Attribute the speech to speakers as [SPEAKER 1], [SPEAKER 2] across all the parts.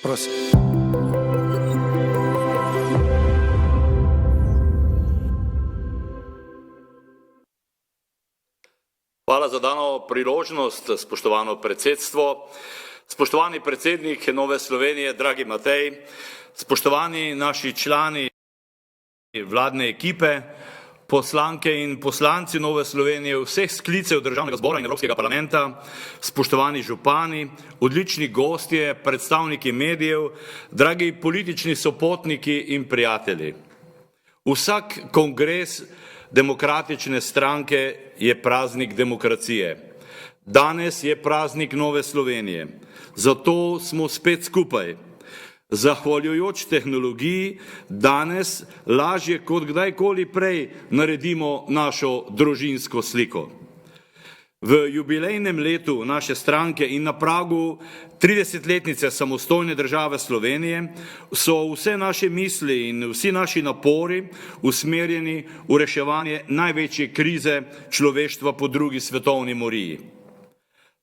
[SPEAKER 1] Prosim.
[SPEAKER 2] Hvala za dano priložnost, spoštovano predsedstvo. Spoštovani predsednik Nove Slovenije, dragi Matej, spoštovani naši člani vladne ekipe, poslanke in poslanci Nove Slovenije, vseh sklicev Državnega zbora in Evropskega parlamenta, spoštovani župani, odlični gostje, predstavniki medijev, dragi politični sopotniki in prijatelji. Vsak kongres demokratične stranke je praznik demokracije. Danes je praznik Nove Slovenije. Zato smo spet skupaj. Zahvaljujoč tehnologiji danes lažje kot kdajkoli prej naredimo našo družinsko sliko. V jubilejnem letu naše stranke in na pragu 30-letnice samostojne države Slovenije so vse naše misli in vsi naši napori usmerjeni v reševanje največje krize človeštva po drugi svetovni moriji.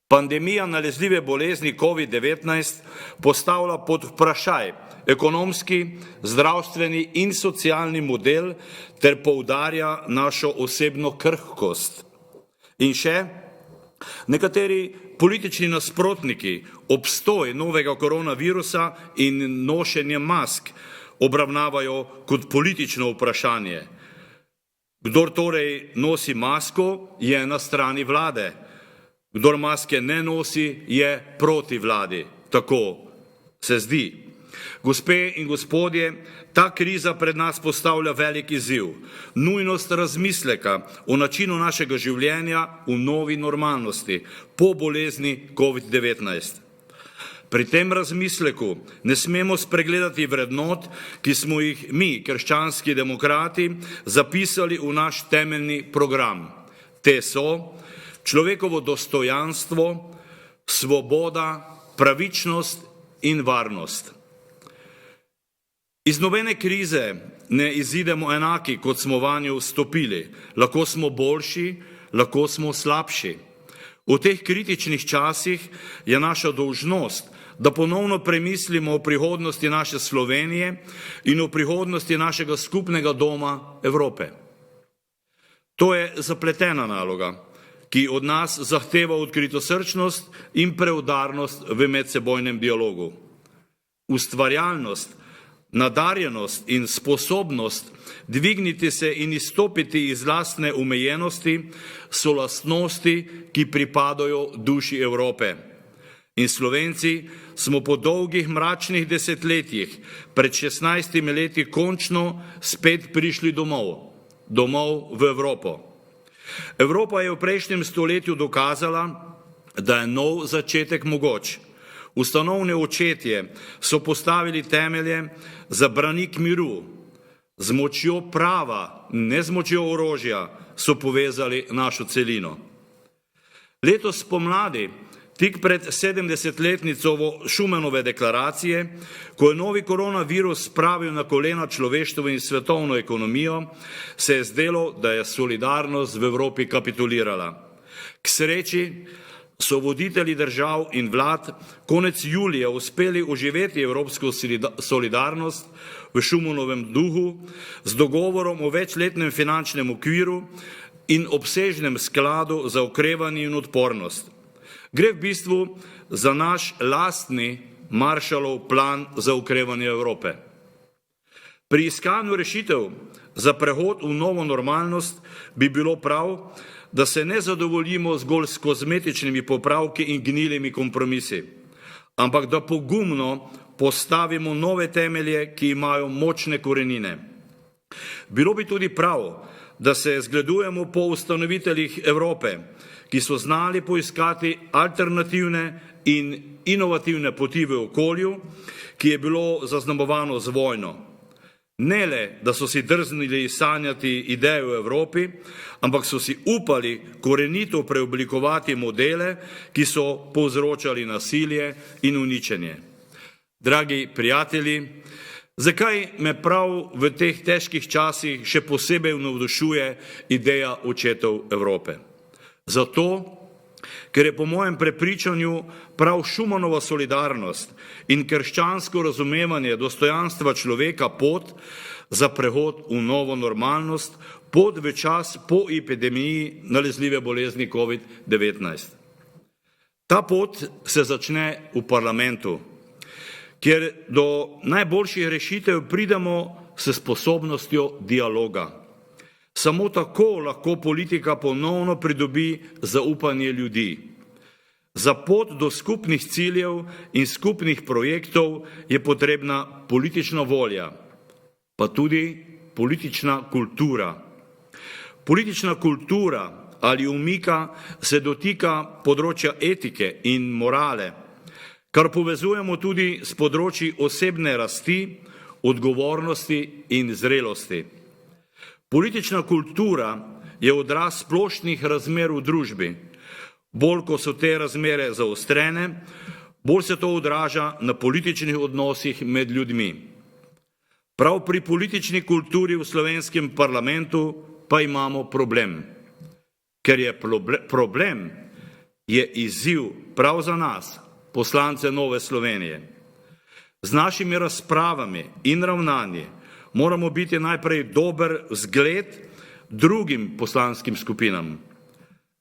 [SPEAKER 2] Pandemija nalezljive bolezni COVID-19 postavlja pod vprašaj ekonomski, zdravstveni in socialni model ter poudarja našo osebno krhkost. In še, nekateri politični nasprotniki obstoj novega koronavirusa in nošenje mask obravnavajo kot politično vprašanje. Kdor torej nosi masko, je na strani vlade. Kdor maske ne nosi, je proti vladi. Tako se zdi. Gospe in gospodje, ta kriza pred nas postavlja velik izziv. Nujnost razmisleka o načinu našega življenja v novi normalnosti po bolezni COVID-19. Pri tem razmisleku ne smemo spregledati vrednot, ki smo jih mi, krščanski demokrati, zapisali v naš temeljni program. Te so človekovo dostojanstvo, svoboda, pravičnost in varnost. Iz nobene krize ne izidemo enaki, kot smo vanjo vstopili. Lahko smo boljši, lahko smo slabši. V teh kritičnih časih je naša dolžnost, da ponovno premislimo o prihodnosti naše Slovenije in o prihodnosti našega skupnega doma Evrope. To je zapletena naloga, ki od nas zahteva odkritosrčnost in preudarnost v medsebojnem dialogu. Ustvarjalnost, nadarjenost in sposobnost dvigniti se in izstopiti iz lastne omejenosti so lastnosti, ki pripadajo duši Evrope. In Slovenci smo po dolgih mračnih desetletjih pred 16 leti končno spet prišli domov v Evropo. Evropa je v prejšnjem stoletju dokazala, da je nov začetek mogoč. Ustanovni očetje so postavili temelje za branik miru. Z močjo prava, ne z močjo orožja, so povezali našo celino. Letos spomladi, tik pred 70-letnico Schumanove deklaracije, ko je novi koronavirus spravil na kolena človeštvo in svetovno ekonomijo, se je zdelo, da je solidarnost v Evropi kapitulirala. K sreči so voditelji držav in vlad konec julija uspeli oživeti evropsko solidarnost v Schumanovem duhu z dogovorom o večletnem finančnem okviru in obsežnem skladu za okrevanje in odpornost. Gre v bistvu za naš lastni Marshallov plan za okrevanje Evrope. Pri iskanju rešitev za prehod v novo normalnost bi bilo prav, da se ne zadovoljimo zgolj s kozmetičnimi popravki in gnilimi kompromisi, ampak da pogumno postavimo nove temelje, ki imajo močne korenine. Bilo bi tudi prav, da se zgledujemo po ustanoviteljih Evrope, ki so znali poiskati alternativne in inovativne poti v okolju, ki je bilo zaznamovano z vojno. Ne le, da so si drznili sanjati ideje v Evropi, ampak so si upali korenito preoblikovati modele, ki so povzročali nasilje in uničenje. Dragi prijatelji, zakaj me prav v teh težkih časih še posebej navdušuje ideja očetov Evrope? Zato, ker je po mojem prepričanju prav Šumanova solidarnost in krščansko razumevanje dostojanstva človeka pot za prehod v novo normalnost, pot v čas po epidemiji nalezljive bolezni COVID-19. Ta pot se začne v parlamentu, kjer do najboljših rešitev pridemo s sposobnostjo dialoga. Samo tako lahko politika ponovno pridobi zaupanje ljudi. Za pot do skupnih ciljev in skupnih projektov je potrebna politična volja, pa tudi politična kultura. Politična kultura ali umika se dotika področja etike in morale, kar povezujemo tudi s področji osebne rasti, odgovornosti in zrelosti. Politična kultura je odraz splošnih razmer v družbi. Bolj, ko so te razmere zaostrene, bolj se to odraža na političnih odnosih med ljudmi. Prav pri politični kulturi v slovenskem parlamentu pa imamo problem. Ker je problem, je izziv prav za nas, poslance Nove Slovenije. Z našimi razpravami in ravnanji moramo biti najprej dober zgled drugim poslanskim skupinam.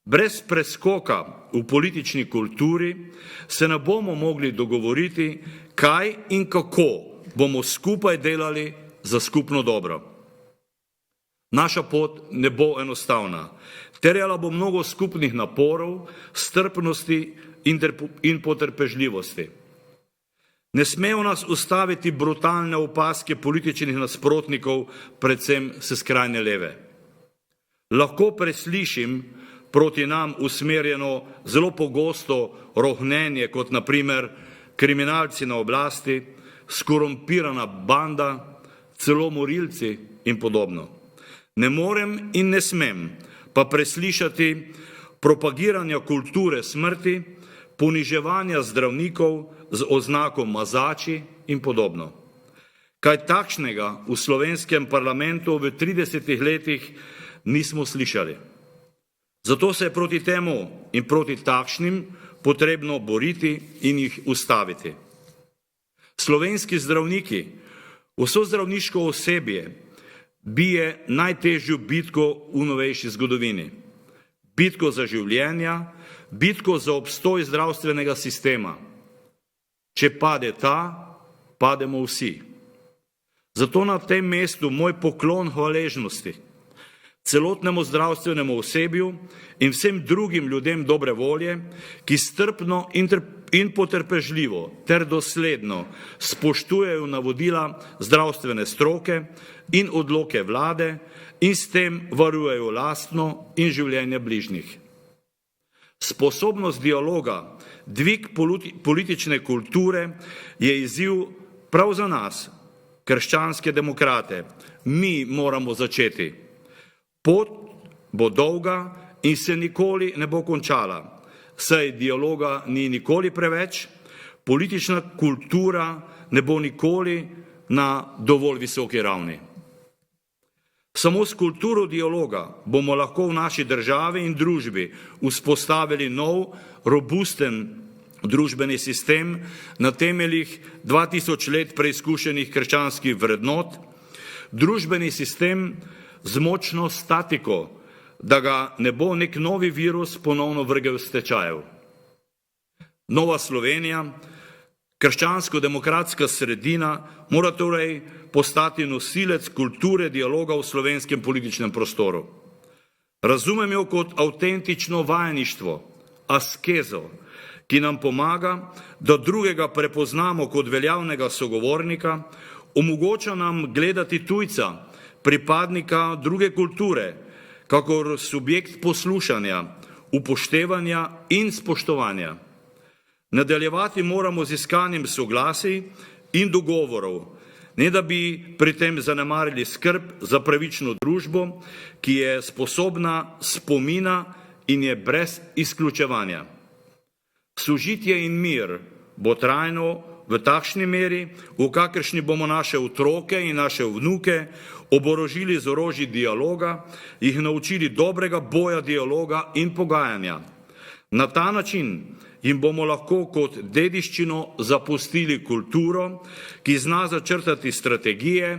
[SPEAKER 2] Brez preskoka v politični kulturi se ne bomo mogli dogovoriti, kaj in kako bomo skupaj delali za skupno dobro. Naša pot ne bo enostavna. Terjala bo mnogo skupnih naporov, strpnosti in potrpežljivosti. Ne smejo nas ustaviti brutalne opaske političnih nasprotnikov, predvsem s skrajne leve. Lahko preslišim proti nam usmerjeno zelo pogosto rohnenje, kot naprimer kriminalci na oblasti, skorumpirana banda, celo morilci in podobno. Ne morem in ne smem pa preslišati propagiranja kulture smrti, poniževanja zdravnikov z oznako mazači in podobno. Kaj takšnega v slovenskem parlamentu v 30 letih nismo slišali. Zato se je proti temu in proti takšnim potrebno boriti in jih ustaviti. Slovenski zdravniki, vso zdravniško osebje bije najtežjo bitko v novejši zgodovini. Bitko za življenja, bitko za obstoj zdravstvenega sistema. Če pade ta, pademo vsi. Zato na tem mestu moj poklon hvaležnosti celotnemu zdravstvenemu osebju in vsem drugim ljudem dobre volje, ki strpno in potrpežljivo ter dosledno spoštujejo navodila zdravstvene stroke in odloke vlade in s tem varujejo lastno in življenje bližnjih. Sposobnost dialoga, dvig politične kulture je izziv prav za nas, krščanske demokrate. Mi moramo začeti. Pot bo dolga in se nikoli ne bo končala, saj dialoga ni nikoli preveč, politična kultura ne bo nikoli na dovolj visoki ravni. Samo s kulturo dialoga bomo lahko v naši državi in družbi vzpostavili nov, robusten družbeni sistem na temeljih 2000 let preizkušenih krščanskih vrednot, družbeni sistem z močno statiko, da ga ne bo nek novi virus ponovno vrgel s tečajev. Nova Slovenija, krščansko-demokratska sredina, mora torej postati nosilec kulture dialoga v slovenskem političnem prostoru. Razumem jo kot avtentično vajeništvo, askezo, ki nam pomaga, da drugega prepoznamo kot veljavnega sogovornika, omogoča nam gledati tujca, pripadnika druge kulture, kakor subjekt poslušanja, upoštevanja in spoštovanja. Nadaljevati moramo z iskanjem soglasij in dogovorov, ne da bi pri tem zanemarili skrb za pravično družbo, ki je sposobna spomina in je brez izključevanja. Sožitje in mir bo trajno v takšni meri, v kakršni bomo naše otroke in naše vnuke oborožili z orožji dialoga, jih naučili dobrega boja dialoga in pogajanja. Na ta način jim bomo lahko kot dediščino zapustili kulturo, ki zna začrtati strategije,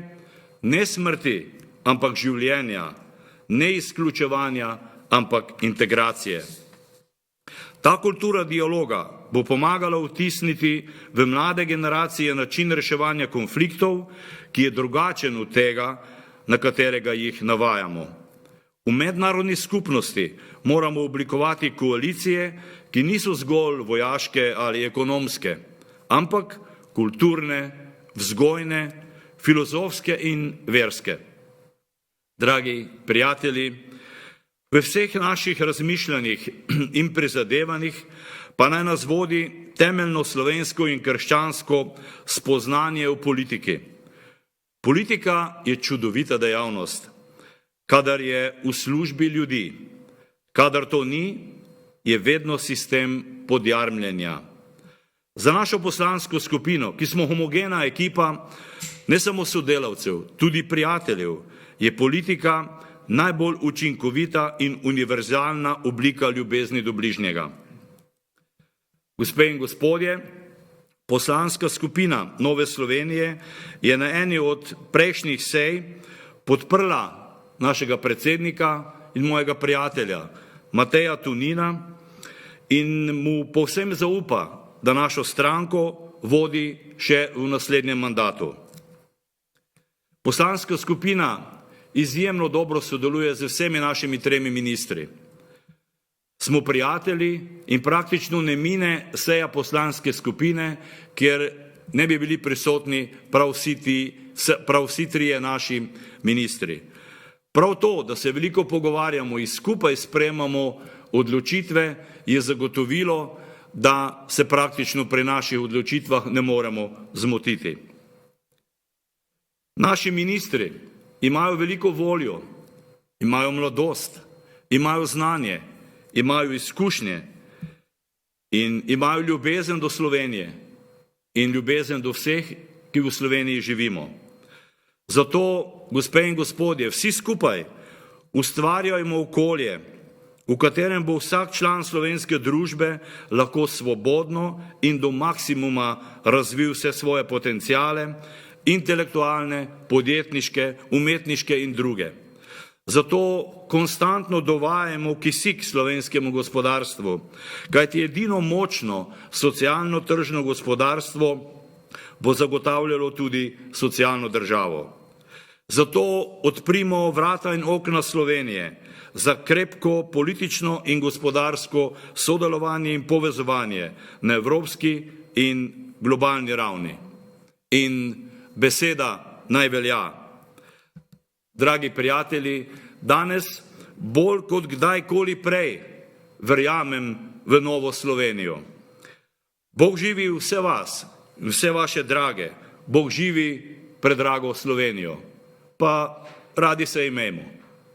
[SPEAKER 2] ne smrti, ampak življenja, ne izključevanja, ampak integracije. Ta kultura dialoga bo pomagala vtisniti v mlade generacije način reševanja konfliktov, ki je drugačen od tega, na katerega jih navajamo. V mednarodni skupnosti moramo oblikovati koalicije, ki niso zgolj vojaške ali ekonomske, ampak kulturne, vzgojne, filozofske in verske. Dragi prijatelji, v vseh naših razmišljanjih in prizadevanjih pa naj nas vodi temeljno slovensko in krščansko spoznanje v politiki. Politika je čudovita dejavnost, kadar je v službi ljudi. Kadar to ni, je vedno sistem podjarmljenja. Za našo poslansko skupino, ki smo homogena ekipa, ne samo sodelavcev, tudi prijateljev, je politika najbolj učinkovita in univerzalna oblika ljubezni do bližnjega. Gospe in gospodje, poslanska skupina Nove Slovenije je na eni od prejšnjih sej podprla našega predsednika in mojega prijatelja Mateja Tonina in mu povsem zaupa, da našo stranko vodi še v naslednjem mandatu. Poslanska skupina izjemno dobro sodeluje z vsemi našimi 3 ministri. Smo prijatelji in praktično ne mine seja poslanske skupine, kjer ne bi bili prisotni prav vsi 3 naši ministri. Prav to, da se veliko pogovarjamo in skupaj sprejemamo odločitve, je zagotovilo, da se praktično pri naših odločitvah ne moremo zmotiti. Naši ministri imajo veliko voljo, imajo mladost, imajo znanje, imajo izkušnje in imajo ljubezen do Slovenije in ljubezen do vseh, ki v Sloveniji živimo. Zato, gospe in gospodje, vsi skupaj ustvarjajmo okolje, v katerem bo vsak član slovenske družbe lahko svobodno in do maksimuma razvil vse svoje potenciale, intelektualne, podjetniške, umetniške in druge. Zato konstantno dovajamo kisik slovenskemu gospodarstvu, kajti edino močno socialno-tržno gospodarstvo bo zagotavljalo tudi socialno državo. Zato odprimo vrata in okna Slovenije za krepko politično in gospodarsko sodelovanje in povezovanje na evropski in globalni ravni. In beseda naj velja. Dragi prijatelji, danes bolj kot kdajkoli prej verjamem v novo Slovenijo. Bog živi vse vas, vse vaše drage, Bog živi predrago Slovenijo. Pa radi se imejmo.